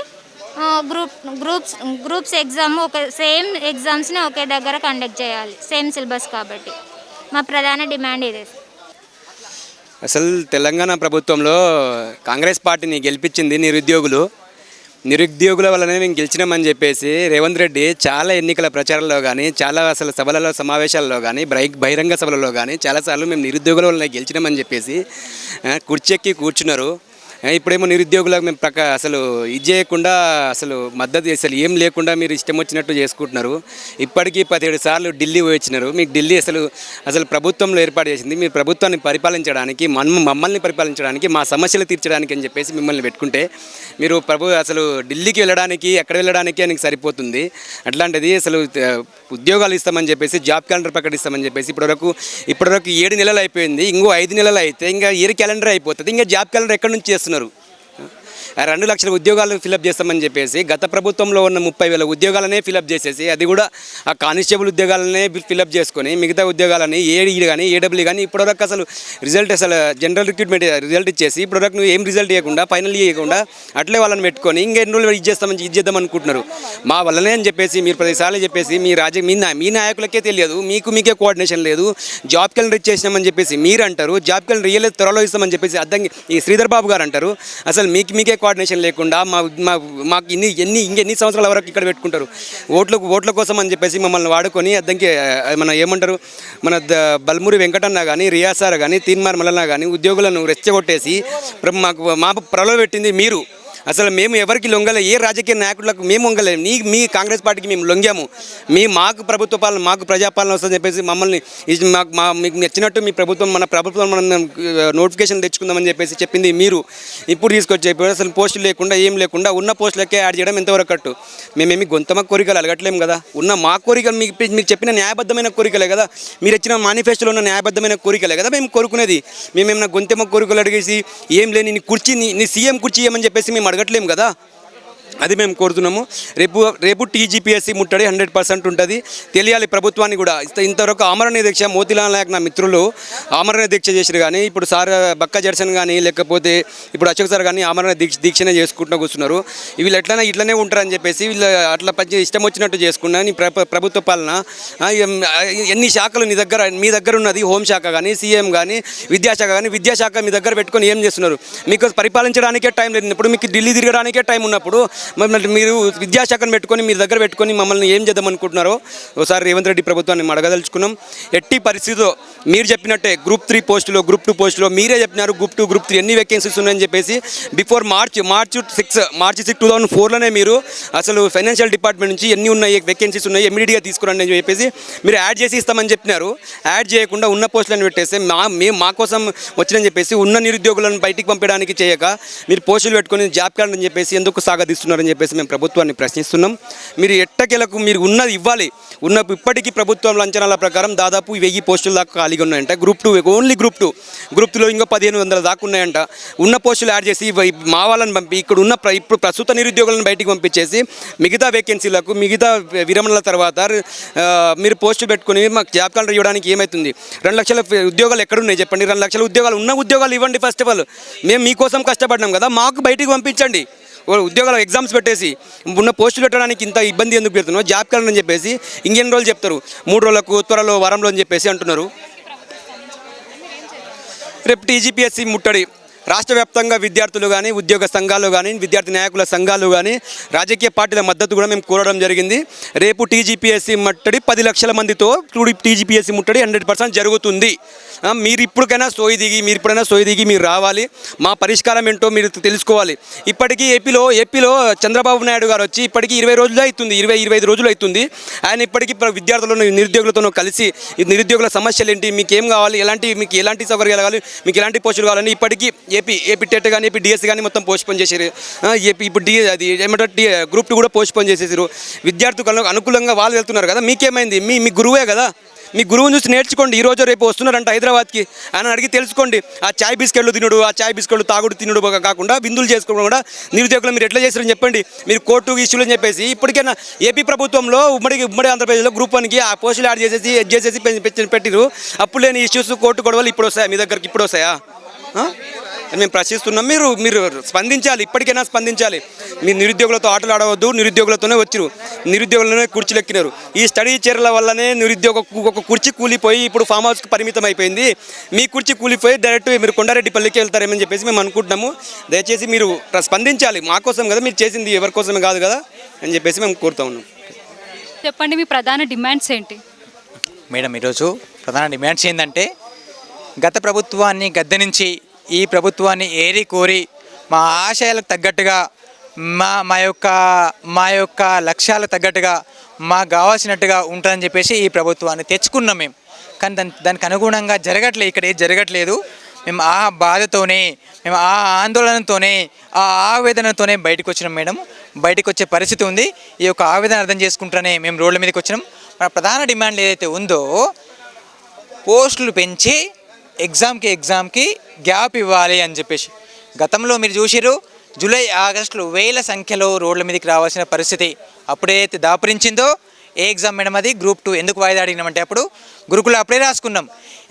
గ్రూప్స్ ఎగ్జామ్ సేమ్ ఎగ్జామ్స్ని ఒకే దగ్గర కండక్ట్ చేయాలి, సేమ్ సిలబస్ కాబట్టి. మా ప్రధాన డిమాండ్ ఇదే. అసలు తెలంగాణ ప్రభుత్వంలో కాంగ్రెస్ పార్టీని గెలిపించింది నిరుద్యోగుల వల్లనే మేము గెలిచినామని చెప్పేసి రేవంత్ రెడ్డి చాలా ఎన్నికల ప్రచారంలో కానీ చాలా అసలు సభలలో సమావేశాల్లో కానీ బహిరంగ సభలలో కానీ చాలాసార్లు మేము నిరుద్యోగుల వల్లనే గెలిచినామని చెప్పేసి కుర్చెక్కి కూర్చున్నారు. ఇప్పుడేమో నిరుద్యోగులకు మేము అసలు ఇది చేయకుండా అసలు మద్దతు అసలు ఏం లేకుండా మీరు ఇష్టం వచ్చినట్టు చేసుకుంటున్నారు. ఇప్పటికీ 17 సార్లు ఢిల్లీ వచ్చినారు. మీకు ఢిల్లీ అసలు ప్రభుత్వంలో ఏర్పాటు చేసింది మీరు ప్రభుత్వాన్ని పరిపాలించడానికి, మమ్మల్ని పరిపాలించడానికి, మా సమస్యలు తీర్చడానికి అని చెప్పేసి మిమ్మల్ని పెట్టుకుంటే మీరు అసలు ఢిల్లీకి వెళ్ళడానికి ఎక్కడ వెళ్ళడానికి అని సరిపోతుంది. అట్లాంటిది అసలు ఉద్యోగాలు ఇస్తామని చెప్పేసి జాబ్ క్యాలెండర్ ప్రకటిస్తామని చెప్పేసి ఇప్పటివరకు 7 నెలలు అయిపోయింది. ఇంకో 5 నెలలు అయితే ఇంకా ఇయర్ క్యాలెండర్ అయిపోతుంది. ఇంకా జాబ్ క్యాలెండర్ ఎక్కడి నుంచి చేస్తున్నారు? 2 లక్షల ఉద్యోగాలు ఫిలప్ చేస్తామని చెప్పేసి గత ప్రభుత్వంలో ఉన్న 30,000 ఉద్యోగాలనే ఫిలప్ చేసేసి అది కూడా ఆ కానిస్టేబుల్ ఉద్యోగాలనే ఫిలప్ చేసుకొని మిగతా ఉద్యోగాలని ఏడీ కానీ ఏడబ్ల్యూ కానీ ఇప్పటివరకు అసలు రిజల్ట్ అసలు జనరల్ రిక్రూట్మెంట్ రిజల్ట్ ఇచ్చేసి ఇప్పటివరకు నువ్వు ఏం రిజల్ట్ ఇవ్వకుండా ఫైనల్ ఇవ్వకుండా అట్లే వాళ్ళని పెట్టుకొని ఇంకా ఎన్ని రోజులు ఇది చేద్దాం అనుకుంటున్నారు. మా వల్లనే అని చెప్పేసి మీరు 10 సార్లు చెప్పేసి మీ నాయకులకే తెలియదు, మీకే కోఆర్డినేషన్ లేదు. జాబ్ క్యాలెండర్ ఇచ్చేసినామని చెప్పేసి మీరు అంటారు, జాబ్ క్యాలెండర్ ఇయ్యలేదు త్వరలో ఇస్తామని చెప్పేసి అర్థం ఈ శ్రీధర్ బాబు గారు అంటారు. అసలు మీకే కోఆర్డినేషన్ లేకుండా మాకు ఇంకెన్ని సంవత్సరాల వరకు ఇక్కడ పెట్టుకుంటారు. ఓట్ల కోసం అని చెప్పేసి మమ్మల్ని వాడుకొని అద్దంకి మన ఏమంటారు మన బల్మూరి వెంకటన్న కానీ రియాజ్ సార్ కానీ తీన్మార్ మల్లన్న కానీ ఉద్యోగులను రెచ్చగొట్టేసి మా ప్రలో పెట్టింది మీరు. అసలు మేము ఎవరికి లొంగలే, ఏ రాజకీయ నాయకులకు మేము లొంగలేము. మీ కాంగ్రెస్ పార్టీకి మేము లొంగాము. మాకు ప్రభుత్వ పాలన, మాకు ప్రజాపాలన వస్తుందని చెప్పేసి మమ్మల్ని మీకు నచ్చినట్టు మీ ప్రభుత్వం మన నోటిఫికేషన్ తెచ్చుకుందామని చెప్పేసి చెప్పింది మీరు. ఇప్పుడు తీసుకొచ్చి అసలు పోస్టులు లేకుండా ఏం లేకుండా ఉన్న పోస్టులకే యాడ్ చేయడం ఎంతవరకు కట్టు? మేమేమి గొంతమ కోరికలు అడగట్లేము కదా. ఉన్న మా కోరికలు మీకు చెప్పిన న్యాయబద్ధమైన కోరికలే కదా, మీరు ఇచ్చిన మేనిఫెస్టోలో ఉన్న న్యాయబద్ధమైన కోరికలే కదా మేము కోరుకునేది. మేమేమన్నా గొంతమ కోరికలు అడిగేసి ఏం లేని నీ సీఎం కుర్చీ ఏమని చెప్పేసి మేము అడగట్లేము కదా. అది మేము కోరుతున్నాము. రేపు టీజీపీఎస్సీ ముట్టడి 100% ఉంటుంది. తెలియాలి ప్రభుత్వాన్ని కూడా. ఇంతవరకు ఆమరణ దీక్ష మోతీలాల్ నాయక్ నా మిత్రులు ఆమరణ దీక్ష చేసారు కానీ ఇప్పుడు సార్ బక్క జడ్సన్ కానీ లేకపోతే ఇప్పుడు అశోక్ సార్ కానీ ఆమరణ దీక్షనే చేసుకుంటూ కూర్చున్నారు. వీళ్ళు ఇట్లనే ఉంటారని చెప్పేసి వీళ్ళు అట్లా ఇష్టం వచ్చినట్టు చేసుకున్నా నీ ప్రభుత్వ పాలన ఎన్ని శాఖలు మీ దగ్గర ఉన్నది, హోంశాఖ కానీ సీఎం కానీ విద్యాశాఖ మీ దగ్గర పెట్టుకొని ఏం చేస్తున్నారు? మీకు పరిపాలించడానికే టైం లేదు. ఇప్పుడు మీకు ఢిల్లీ తిరగడానికే టైం ఉన్నప్పుడు మీరు విద్యాశాఖను పెట్టుకొని మీ దగ్గర పెట్టుకొని మమ్మల్ని ఏం చేద్దాం అనుకుంటున్నారో ఒకసారి రేవంత్ రెడ్డి ప్రభుత్వాన్ని అడగదలుచుకున్నాం. ఎట్టి పరిస్థితిలో మీరు చెప్పినట్టే గ్రూప్ 3 పోస్టులో గ్రూప్ 2 పోస్టులో మీరే చెప్పినారు గ్రూప్ 2 గ్రూప్ 3 ఎన్ని వేకెన్సీస్ ఉన్నాయని చెప్పేసి బిఫోర్ మార్చ్ 6 2004లోనే మీరు అసలు ఫైనాన్షియల్ డిపార్ట్మెంట్ నుంచి ఎన్ని ఉన్నాయి వేకెన్సీస్ ఉన్నాయి ఇమ్మీడియట్గా తీసుకురండి అని చెప్పేసి మీరు యాడ్ చేసి ఇస్తామని చెప్పినారు. యాడ్ చేయకుండా ఉన్న పోస్టులను పెట్టేస్తే మా కోసం వచ్చినని చెప్పేసి ఉన్న నిరుద్యోగులను బయటికి పంపడానికి చేయక మీరు పోస్టులు పెట్టుకొని జాబ్ క్యాలెండర్ అని చెప్పేసి ఎందుకు సాగదీస్తున్నారు చేస్తారని చెప్పేసి మేము ప్రభుత్వాన్ని ప్రశ్నిస్తున్నాం. మీరు ఎట్టకేలకు మీరు ఉన్నది ఇవ్వాలి. ఇప్పటికీ ప్రభుత్వం అంచనాల ప్రకారం దాదాపు 1000 పోస్టులు దాకా ఖాళీగా ఉన్నాయంట. గ్రూప్ 2 ఓన్లీ గ్రూప్ 2లో ఇంకో 1500 దాకా ఉన్నాయంట. ఉన్న పోస్టులు యాడ్ చేసి మా వాళ్ళని పంపి ఇక్కడ ఉన్న ఇప్పుడు ప్రస్తుత నిరుద్యోగులను బయటికి పంపించేసి మిగతా వేకెన్సీలకు మిగతా విరమణల తర్వాత మీరు పోస్టులు పెట్టుకుని మాకు జాబ్ కాలర్ ఇవ్వడానికి ఏమవుతుంది? 2 లక్షల ఉద్యోగాలు ఎక్కడున్నాయి చెప్పండి? 2 లక్షల ఉద్యోగాలు ఉన్న ఉద్యోగాలు ఇవ్వండి. ఫస్ట్ ఆఫ్ ఆల్ మేము మీకోసం కష్టపడ్డాం కదా, మాకు బయటికి పంపించండి. ఉద్యోగాల ఎగ్జామ్స్ పెట్టేసి ఉన్న పోస్టులు పెట్టడానికి ఇంత ఇబ్బంది ఎందుకు పెడుతున్నావు? జాబ్ క్యాలెండర్ అని చెప్పేసి ఇంకెన్ని రోజులు చెప్తారు? 3 రోజులకు, త్వరలో, వారంలో అని చెప్పేసి అంటున్నారు. రేపు టీజీపీఎస్సీ ముట్టడి రాష్ట్ర వ్యాప్తంగా విద్యార్థులు కానీ, ఉద్యోగ సంఘాలు కానీ, విద్యార్థి నాయకుల సంఘాలు కానీ, రాజకీయ పార్టీల మద్దతు కూడా మేము కోరడం జరిగింది. రేపు టీజీపీఎస్సీ ముట్టడి 10 లక్షల మందితో టీజీపీఎస్సీ ముట్టడి 100% జరుగుతుంది. మీరు ఇప్పటికైనా సోయి దిగి మీరు రావాలి. మా పరిష్కారం ఏంటో మీరు తెలుసుకోవాలి. ఇప్పటికీ ఏపీలో చంద్రబాబు నాయుడు గారు వచ్చి ఇప్పటికీ 20 రోజులు అవుతుంది, 25 రోజులు అవుతుంది. ఆయన ఇప్పటికీ విద్యార్థులను నిరుద్యోగులతో కలిసి నిరుద్యోగుల సమస్యలు ఏంటి, మీకు ఏం కావాలి, మీకు ఎలాంటి సౌకర్యాలు కావాలి, మీకు ఎలాంటి పోస్టులు కావాలని ఇప్పటికీ ఏపీ టెట్ కానీ, ఏపీ డిఎస్సీ కానీ మొత్తం పోస్ట్పోన్ చేశారు. ఇప్పుడు అది ఏమంటారు గ్రూప్ 2 కూడా పోస్ట్పోన్ చేసేసారు. విద్యార్థులకు అనుకూలంగా వాళ్ళు వెళ్తున్నారు కదా, మీకేమైంది? మీ గురువే కదా, మీ గురువుని చూసి నేర్చుకోండి. ఈ రోజు రేపు వస్తున్నారంట హైదరాబాద్కి, ఆయన అడిగి తెలుసుకోండి. ఆ చాయ్ బిస్కెట్లు తినుడు, ఆ చాయ్ బిస్కెట్లు తాగుడు తినుడు కాకుండా విందులు చేసుకోవడం కూడా నిరుద్యోగులు మీరు ఎట్లా చేస్తారని చెప్పండి. మీరు కోర్టు ఇష్యూలు అని చెప్పేసి ఇప్పటికైనా ఏపీ ప్రభుత్వంలో ఉమ్మడి ఆంధ్రప్రదేశ్లో గ్రూప్ 1కి ఆ పోస్టులు యాడ్ చేసేసి పెట్టిరు. అప్పుడు లేని ఇష్యూస్ కోర్టు గొడవలు ఇప్పుడు వస్తాయా? మీ దగ్గరికి ఇప్పుడు వస్తాయా? మేము ప్రశ్నిస్తున్నాం. మీరు స్పందించాలి, ఇప్పటికైనా స్పందించాలి. మీరు నిరుద్యోగులతో ఆటలు ఆడవద్దు. నిరుద్యోగులతోనే వచ్చారు, నిరుద్యోగులనే కుర్చీలు ఎక్కినారు. ఈ స్టడీ చీరల వల్లనే ఒక కుర్చీ కూలిపోయి ఇప్పుడు ఫామ్ హౌస్కి పరిమితం అయిపోయింది. మీ కుర్చీ కూలిపోయి డైరెక్ట్ మీరు కొండారెడ్డిపల్లికి వెళ్తారేమని చెప్పేసి మేము అనుకుంటున్నాము. దయచేసి మీరు స్పందించాలి. మా కోసం కదా మీరు చేసింది, ఎవరి కోసమే కాదు కదా అని చెప్పేసి మేము కోరుతా ఉన్నాం. చెప్పండి, మీ ప్రధాన డిమాండ్స్ ఏంటి? మేడం, ఈరోజు ప్రధాన డిమాండ్స్ ఏంటంటే గత ప్రభుత్వాన్ని గద్దె నుంచి ఈ ప్రభుత్వాన్ని ఏరి కోరి మా ఆశయాలకు తగ్గట్టుగా మా యొక్క లక్ష్యాలకు తగ్గట్టుగా మాకు కావాల్సినట్టుగా ఉంటుందని చెప్పేసి ఈ ప్రభుత్వాన్ని తెచ్చుకున్నాం మేము. కానీ దానికి అనుగుణంగా ఇక్కడ ఏది జరగట్లేదు. మేము ఆ బాధతోనే, మేము ఆ ఆందోళనతోనే, ఆ ఆవేదనతోనే బయటకు వచ్చినాం మేడం. బయటకు వచ్చే పరిస్థితి ఉంది. ఈ యొక్క ఆవేదన అర్థం చేసుకుంటూనే మేము రోడ్ల మీదకి వచ్చినాం. మన ప్రధాన డిమాండ్ ఏదైతే ఉందో పోస్టులు పెంచి ఎగ్జామ్కి గ్యాప్ ఇవ్వాలి అని చెప్పేసి. గతంలో మీరు చూసిర్రు, జూలై ఆగస్టులో వేల సంఖ్యలో రోడ్ల మీదకి రావాల్సిన పరిస్థితి అప్పుడైతే దాపురించిందో. ఏ ఎగ్జామ్ మేడం అది? గ్రూప్ 2. ఎందుకు వాయిదా అడిగినామంటే అప్పుడు గురుకులు అప్పుడే రాసుకున్నాం,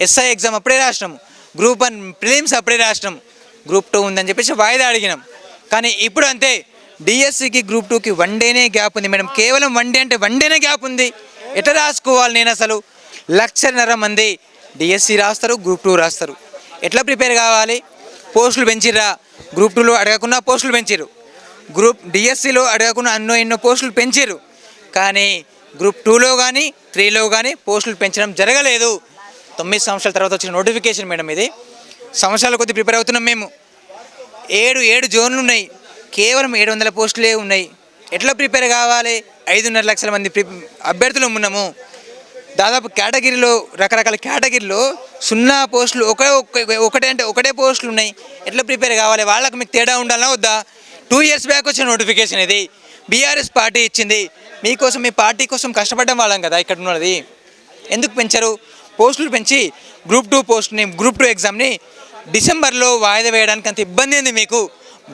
ఎస్ఐ ఎగ్జామ్ అప్పుడే రాసినాం, గ్రూప్ 1 ప్రిలిమ్స్ అప్పుడే రాసినాం, గ్రూప్ 2 ఉందని చెప్పేసి వాయిదా అడిగినాం. కానీ ఇప్పుడు అంతే, డిఎస్సికి గ్రూప్ 2కి 1 డేనే గ్యాప్ ఉంది మేడం. కేవలం 1 డే అంటే 1 డేనే గ్యాప్ ఉంది. ఎట్లా రాసుకోవాలి నేను? అసలు 1,50,000 మంది డిఎస్సి రాస్తారు, గ్రూప్ 2 రాస్తారు. ఎట్లా ప్రిపేర్ కావాలి? పోస్టులు పెంచిర్రా? గ్రూప్ 2లో అడగకుండా పోస్టులు పెంచిర్రు, డిఎస్సిలో అడగకుండా ఎన్నో పోస్టులు పెంచిర్రు. కానీ గ్రూప్ 2లో కానీ 3లో కానీ పోస్టులు పెంచడం జరగలేదు. 9 సంవత్సరాల తర్వాత వచ్చిన నోటిఫికేషన్ మేడం ఇది. సంవత్సరాల కొద్దీ ప్రిపేర్ అవుతున్నాం మేము. 7 జోన్లు ఉన్నాయి, కేవలం 700 పోస్టులే ఉన్నాయి. ఎట్లా ప్రిపేర్ కావాలి? 5.5 లక్షల మంది అభ్యర్థులు ఉన్నాము. దాదాపు కేటగిరీలో, రకరకాల కేటగిరీలో 0 పోస్టులు, ఒకటే పోస్టులు ఉన్నాయి. ఎట్లా ప్రిపేర్ కావాలి? వాళ్ళకు మీకు తేడా ఉండాలన్నా వద్దా? 2 ఇయర్స్ బ్యాక్ వచ్చిన నోటిఫికేషన్ ఇది. బీఆర్ఎస్ పార్టీ ఇచ్చింది. మీకోసం, మీ పార్టీ కోసం కష్టపడ్డం వాళ్ళం కదా ఇక్కడ ఉన్నది. ఎందుకు పెంచారు? పోస్టులు పెంచి గ్రూప్ 2 ఎగ్జామ్ని డిసెంబర్లో వాయిదా వేయడానికి అంత ఇబ్బంది ఏంది మీకు?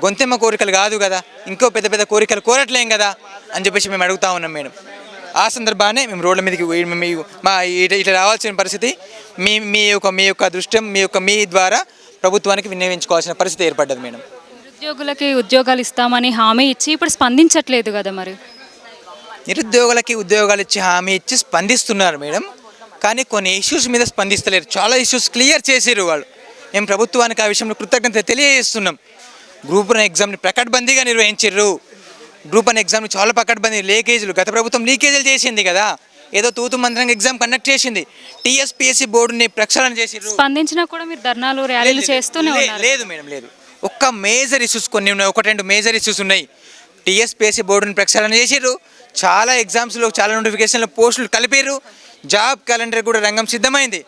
గొంతెమ్మ కోరికలు కాదు కదా, ఇంకో పెద్ద కోరికలు కోరట్లేం కదా అని చెప్పేసి మేము అడుగుతా ఉన్నాం మేడం. ఆ సందర్భాన్ని మేము రోడ్ల మీదకి ఇట్లా రావాల్సిన పరిస్థితి మీ యొక్క దృష్టి మీ ద్వారా ప్రభుత్వానికి వినియోగించుకోవాల్సిన పరిస్థితి ఏర్పడ్డది మేడం. నిరుద్యోగులకి ఉద్యోగాలు ఇస్తామని హామీ ఇచ్చి ఇప్పుడు స్పందించట్లేదు కదా మరి? నిరుద్యోగులకి ఉద్యోగాలు ఇచ్చి హామీ ఇచ్చి స్పందిస్తున్నారు మేడం. కానీ కొన్ని ఇష్యూస్ మీద స్పందిస్తలేరు. చాలా ఇష్యూస్ క్లియర్ చేసారు వాళ్ళు. మేము ప్రభుత్వానికి ఆ విషయంలో కృతజ్ఞత తెలియజేస్తున్నాం. గ్రూప్ 1 ఎగ్జామ్ని ప్రకటబందీగా నిర్వహించారు. గ్రూప్ 1 ఎగ్జామ్ని చాలా పకడ్బందీ. గత ప్రభుత్వం లీకేజీలు చేసింది కదా, ఏదో తూతు మంత్రంగా ఎగ్జామ్ కండక్ట్ చేసింది. టీఎస్పీఎస్సీ బోర్డుని ప్రక్షాళన చేసిర్రు. స్పందించినా కూడా మీరు ధర్నాలు, ర్యాలీలు చేస్తూనే ఉన్నారు. లేదు మేడం, లేదు. ఒక్క మేజర్ ఇష్యూస్ కొన్ని ఉన్నాయి, 1-2 మేజర్ ఇష్యూస్ ఉన్నాయి. టీఎస్పీఎస్సీ బోర్డుని ప్రక్షాళన చేసిర్రు. చాలా ఎగ్జామ్స్లో, చాలా నోటిఫికేషన్లో పోస్టులు కలిపారు. జాబ్ క్యాలెండర్ కూడా రంగం సిద్ధమైంది.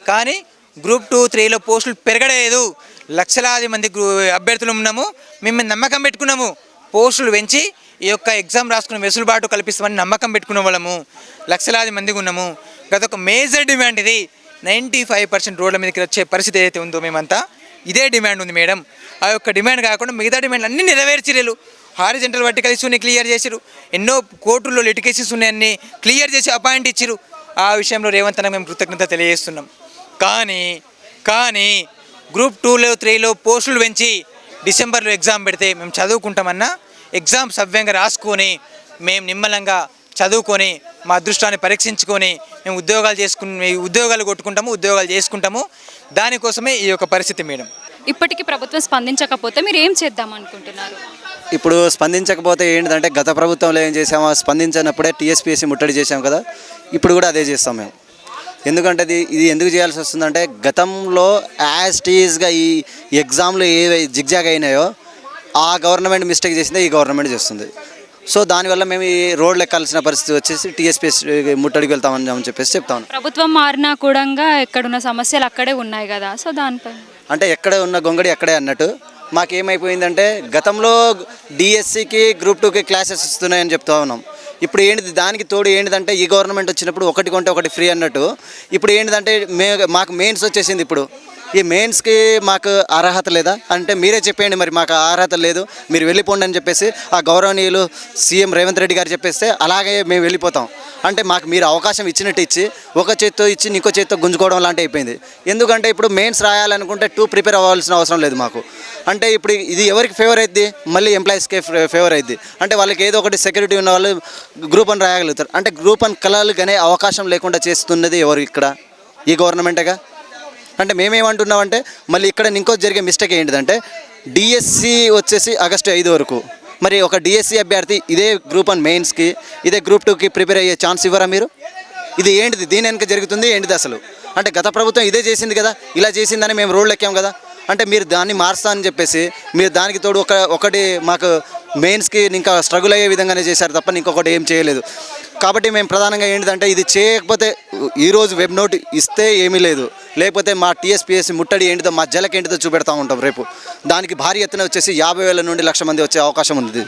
కానీ గ్రూప్ 2, 3లో పోస్టులు పెరగలేదు. లక్షలాది మంది అభ్యర్థులు ఉన్నాము. మేము నమ్మకం పెట్టుకున్నాము. పోస్టులు పెంచి ఈ యొక్క ఎగ్జామ్ రాసుకున్న వెసులుబాటు కల్పిస్తామని నమ్మకం పెట్టుకున్న వాళ్ళము, లక్షలాది మందికి ఉన్నాము. గత ఒక మేజర్ డిమాండ్ ఇది. 95% రోడ్ల మీదకి వచ్చే పరిస్థితి ఏదైతే ఉందో మేమంతా ఇదే డిమాండ్ ఉంది మేడం. ఆ యొక్క డిమాండ్ కాకుండా మిగతా డిమాండ్లు అన్నీ నెరవేర్చిరేలు. హారిజెంటల్ వర్టికల్ ఇష్యూని క్లియర్ చేసిరు, ఎన్నో కోర్టుల్లో లిటికేషన్స్ ఉన్నాయన్నీ క్లియర్ చేసి అపాయింట్ ఇచ్చిరు. ఆ విషయంలో రేవంత్ అన్న మేము కృతజ్ఞత తెలియజేస్తున్నాం. కానీ గ్రూప్ 2లో 3లో పోస్టులు పెంచి డిసెంబర్లో ఎగ్జామ్ పెడితే మేము చదువుకుంటామన్నా ఎగ్జామ్ సవ్యంగా రాసుకొని మేము నిమ్మలంగా చదువుకొని మా అదృష్టాన్ని పరీక్షించుకొని మేము ఉద్యోగాలు కొట్టుకుంటాము, ఉద్యోగాలు చేసుకుంటాము. దానికోసమే ఈ యొక్క పరిస్థితి మేడం. ఇప్పటికీ ప్రభుత్వం స్పందించకపోతే మీరు ఏం చేద్దాం అనుకుంటున్నారు? ఇప్పుడు స్పందించకపోతే ఏంటంటే గత ప్రభుత్వంలో ఏం చేసామో స్పందించినప్పుడే టీఎస్పీఎస్సీ ముట్టడి చేసాం కదా, ఇప్పుడు కూడా అదే చేస్తాం మేము. ఎందుకంటే ఇది ఎందుకు చేయాల్సి వస్తుందంటే గతంలో యాజ్ టీజ్గా ఈ ఎగ్జామ్లు ఏ జిగ్జాగ్ అయినాయో ఆ గవర్నమెంట్ మిస్టేక్ చేసిందే ఈ గవర్నమెంట్ చేస్తుంది. సో దానివల్ల మేము ఈ రోడ్లు ఎక్కాల్సిన పరిస్థితి వచ్చేసి టీఎస్పీఎస్ ముట్టడికి వెళ్తామని చెప్పేసి చెప్తాను. ప్రభుత్వం మారినా కూడా ఎక్కడున్న సమస్యలు అక్కడే ఉన్నాయి కదా, సో దానిపై అంటే ఎక్కడే ఉన్న గొంగడి అక్కడే అన్నట్టు మాకేమైపోయిందంటే గతంలో డిఎస్సికి గ్రూప్ 2కి క్లాసెస్ ఇస్తున్నాయని చెప్తా ఉన్నాం. ఇప్పుడు ఏంటిది దానికి తోడు ఏంటిదంటే ఈ గవర్నమెంట్ వచ్చినప్పుడు ఒకటి కొంటే ఒకటి ఫ్రీ అన్నట్టు ఇప్పుడు ఏంటిదంటే మాకు మెయిన్స్ వచ్చేసింది. ఇప్పుడు ఈ మెయిన్స్కి మాకు అర్హత లేదా అంటే మీరే చెప్పేయండి, మరి మాకు అర్హత లేదు మీరు వెళ్ళిపోండి అని చెప్పేసి ఆ గౌరవనీయులు సీఎం రేవంత్ రెడ్డి గారు చెప్పేస్తే అలాగే మేము వెళ్ళిపోతాం. అంటే మాకు మీరు అవకాశం ఇచ్చినట్టు ఇచ్చి ఒక చేత్తో ఇచ్చి ఇంకో చేత్తో గుంజుకోవడం లాంటి అయిపోయింది. ఎందుకంటే ఇప్పుడు మెయిన్స్ రాయాలనుకుంటే 2 ప్రిపేర్ అవ్వాల్సిన అవసరం లేదు మాకు. అంటే ఇప్పుడు ఇది ఎవరికి ఫేవర్ అవుద్ది? మళ్ళీ ఎంప్లాయీస్కే ఫేవర్ అవుద్ది. అంటే వాళ్ళకి ఏదో ఒకటి సెక్యూరిటీ ఉన్న వాళ్ళు గ్రూప్ 1 రాయగలుగుతారు. అంటే గ్రూప్ 1 కళలుగానే అవకాశం లేకుండా చేస్తున్నది ఎవరు? ఇక్కడ ఈ గవర్నమెంటేగా. అంటే మేమేమంటున్నామంటే మళ్ళీ ఇక్కడ ఇంకో జరిగే మిస్టేక్ ఏంటిదంటే డిఎస్సి వచ్చేసి ఆగస్టు 5 వరకు, మరి ఒక డిఎస్సి అభ్యర్థి ఇదే గ్రూప్ 1 మెయిన్స్కి ఇదే గ్రూప్ 2కి ప్రిపేర్ అయ్యే ఛాన్స్ ఇవ్వరా మీరు? ఇది ఏంటిది? దీని వెనక జరుగుతుంది ఏంటిది అసలు? అంటే గత ప్రభుత్వం ఇదే చేసింది కదా, ఇలా చేసిందని మేము రోడ్లు ఎక్కాం కదా. అంటే మీరు దాన్ని మారుస్తా అని చెప్పేసి మీరు దానికి తోడు ఒకటి మాకు మెయిన్స్కి ఇంకా స్ట్రగుల్ అయ్యే విధంగానే చేశారు తప్ప ఇంకొకటి ఏం చేయలేదు. కాబట్టి మేము ప్రధానంగా ఏంటిదంటే ఇది చేయకపోతే ఈరోజు వెబ్ నోట్ ఇస్తే ఏమీ లేదు, లేకపోతే మా టీఎస్పీఎస్సీ ముట్టడి ఏంటిదో మా జలకేంటిదో చూపెడతా ఉంటాం రేపు. దానికి భారీ ఎత్తున వచ్చేసి 50,000 నుండి 1,00,000 మంది వచ్చే అవకాశం ఉంది.